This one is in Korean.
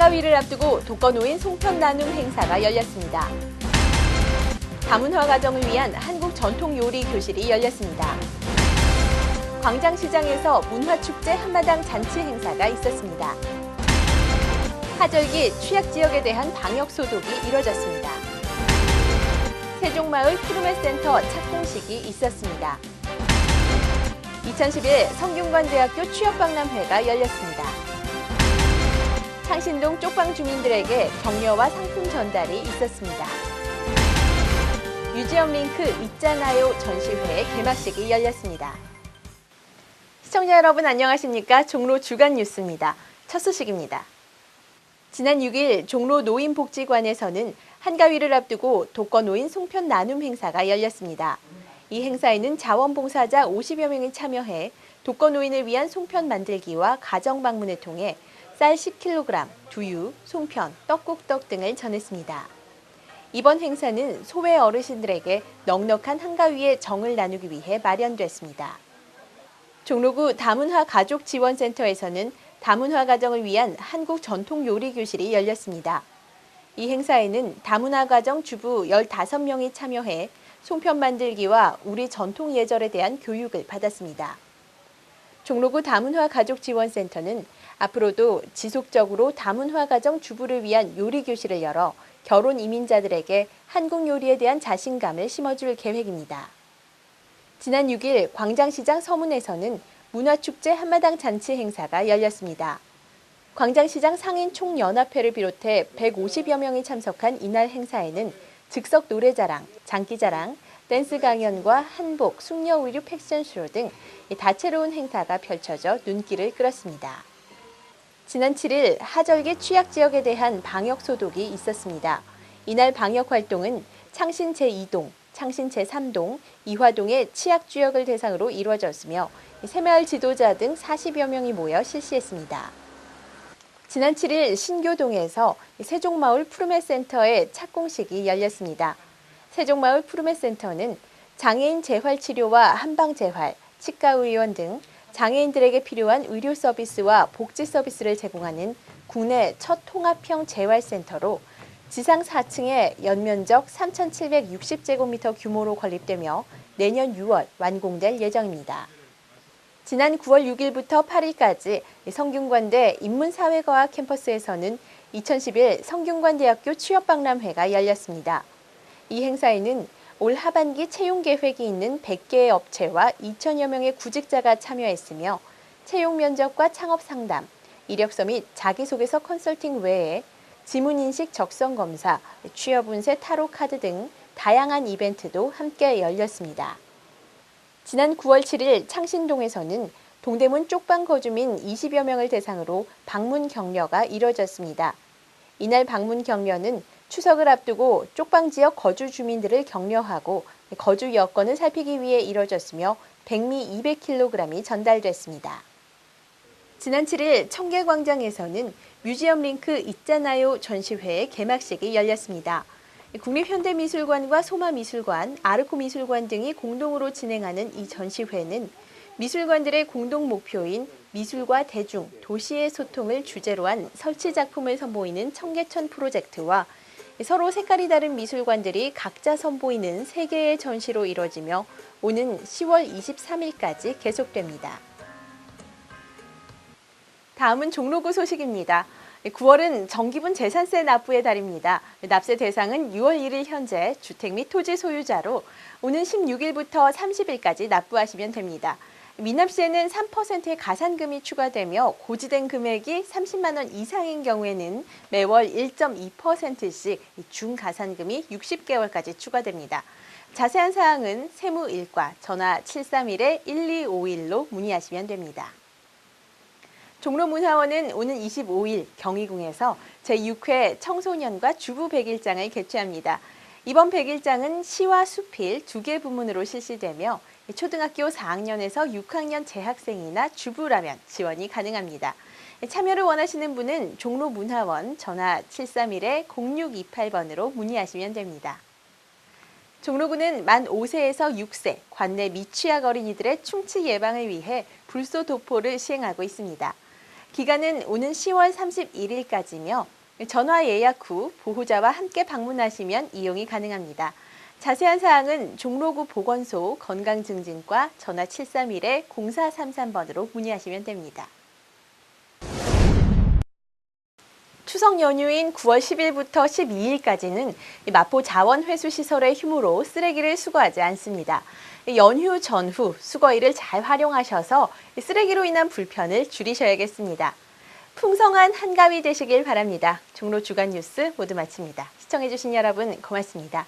한가위를 앞두고 독거노인 송편 나눔 행사가 열렸습니다. 다문화 가정을 위한 한국 전통 요리 교실이 열렸습니다. 광장시장에서 문화축제 한마당 잔치 행사가 있었습니다. 하절기 취약지역에 대한 방역 소독이 이뤄졌습니다. 세종마을 푸르메센터 착공식이 있었습니다. 2011 성균관대학교 취업박람회가 열렸습니다. 창신동 쪽방 주민들에게 격려와 상품 전달이 있었습니다. 뮤지엄 링크 있잖아요 전시회 개막식이 열렸습니다. 시청자 여러분 안녕하십니까? 종로 주간 뉴스입니다. 첫 소식입니다. 지난 6일 종로 노인복지관에서는 한가위를 앞두고 독거노인 송편 나눔 행사가 열렸습니다. 이 행사에는 자원봉사자 50여 명이 참여해 독거노인을 위한 송편 만들기와 가정 방문을 통해 쌀 10kg, 두유, 송편, 떡국떡 등을 전했습니다. 이번 행사는 소외 어르신들에게 넉넉한 한가위의 정을 나누기 위해 마련됐습니다. 종로구 다문화 가족지원센터에서는 다문화 가정을 위한 한국 전통 요리 교실이 열렸습니다. 이 행사에는 다문화 가정 주부 15명이 참여해 송편 만들기와 우리 전통 예절에 대한 교육을 받았습니다. 종로구 다문화 가족지원센터는 앞으로도 지속적으로 다문화 가정 주부를 위한 요리 교실을 열어 결혼 이민자들에게 한국 요리에 대한 자신감을 심어줄 계획입니다. 지난 6일 광장시장 서문에서는 문화축제 한마당 잔치 행사가 열렸습니다. 광장시장 상인 총연합회를 비롯해 150여 명이 참석한 이날 행사에는 즉석 노래자랑, 장기자랑, 댄스 강연과 한복, 숙녀 의류 패션쇼 등 다채로운 행사가 펼쳐져 눈길을 끌었습니다. 지난 7일 하절기 취약지역에 대한 방역 소독이 있었습니다. 이날 방역 활동은 창신 제2동, 창신 제3동, 이화동의 취약지역을 대상으로 이루어졌으며 새마을 지도자 등 40여 명이 모여 실시했습니다. 지난 7일 신교동에서 세종마을 푸르메센터의 착공식이 열렸습니다. 세종마을 푸르메센터는 장애인 재활치료와 한방재활, 치과의원 등 장애인들에게 필요한 의료 서비스와 복지 서비스를 제공하는 국내 첫 통합형 재활센터로 지상 4층에 연면적 3,760제곱미터 규모로 건립되며 내년 6월 완공될 예정입니다. 지난 9월 6일부터 8일까지 성균관대 인문사회과학 캠퍼스에서는 2011 성균관대학교 취업박람회가 열렸습니다. 이 행사에는 올 하반기 채용 계획이 있는 100개의 업체와 2천여 명의 구직자가 참여했으며 채용 면접과 창업 상담, 이력서 및 자기소개서 컨설팅 외에 지문인식 적성 검사, 취업 운세 타로 카드 등 다양한 이벤트도 함께 열렸습니다. 지난 9월 7일 창신동에서는 동대문 쪽방 거주민 20여 명을 대상으로 방문 격려가 이뤄졌습니다. 이날 방문 격려는 추석을 앞두고 쪽방 지역 거주 주민들을 격려하고 거주 여건을 살피기 위해 이뤄졌으며 백미 200kg이 전달됐습니다. 지난 7일 청계광장에서는 뮤지엄 링크 있잖아요 전시회의 개막식이 열렸습니다. 국립현대미술관과 소마미술관, 아르코미술관 등이 공동으로 진행하는 이 전시회는 미술관들의 공동 목표인 미술과 대중, 도시의 소통을 주제로 한 설치 작품을 선보이는 청계천 프로젝트와 서로 색깔이 다른 미술관들이 각자 선보이는 3개의 전시로 이뤄지며 오는 10월 23일까지 계속됩니다. 다음은 종로구 소식입니다. 9월은 정기분 재산세 납부의 달입니다. 납세 대상은 6월 1일 현재 주택 및 토지 소유자로 오는 16일부터 30일까지 납부하시면 됩니다. 미납세는 3%의 가산금이 추가되며 고지된 금액이 30만 원 이상인 경우에는 매월 1.2%씩 중가산금이 60개월까지 추가됩니다. 자세한 사항은 세무일과 전화 731-1251로 문의하시면 됩니다. 종로문화원은 오는 25일 경희궁에서 제6회 청소년과 주부 백일장을 개최합니다. 이번 백일장은 시와 수필 2개 부문으로 실시되며 초등학교 4학년에서 6학년 재학생이나 주부라면 지원이 가능합니다. 참여를 원하시는 분은 종로문화원 전화 731-0628번으로 문의하시면 됩니다. 종로구는 만 5세에서 6세 관내 미취학 어린이들의 충치 예방을 위해 불소 도포를 시행하고 있습니다. 기간은 오는 10월 31일까지며 전화 예약 후 보호자와 함께 방문하시면 이용이 가능합니다. 자세한 사항은 종로구 보건소 건강증진과 전화 731-0433번으로 문의하시면 됩니다. 추석 연휴인 9월 10일부터 12일까지는 마포 자원회수시설의 휴무로 쓰레기를 수거하지 않습니다. 연휴 전후 수거일을 잘 활용하셔서 쓰레기로 인한 불편을 줄이셔야겠습니다. 풍성한 한가위 되시길 바랍니다. 종로 주간 뉴스 모두 마칩니다. 시청해주신 여러분 고맙습니다.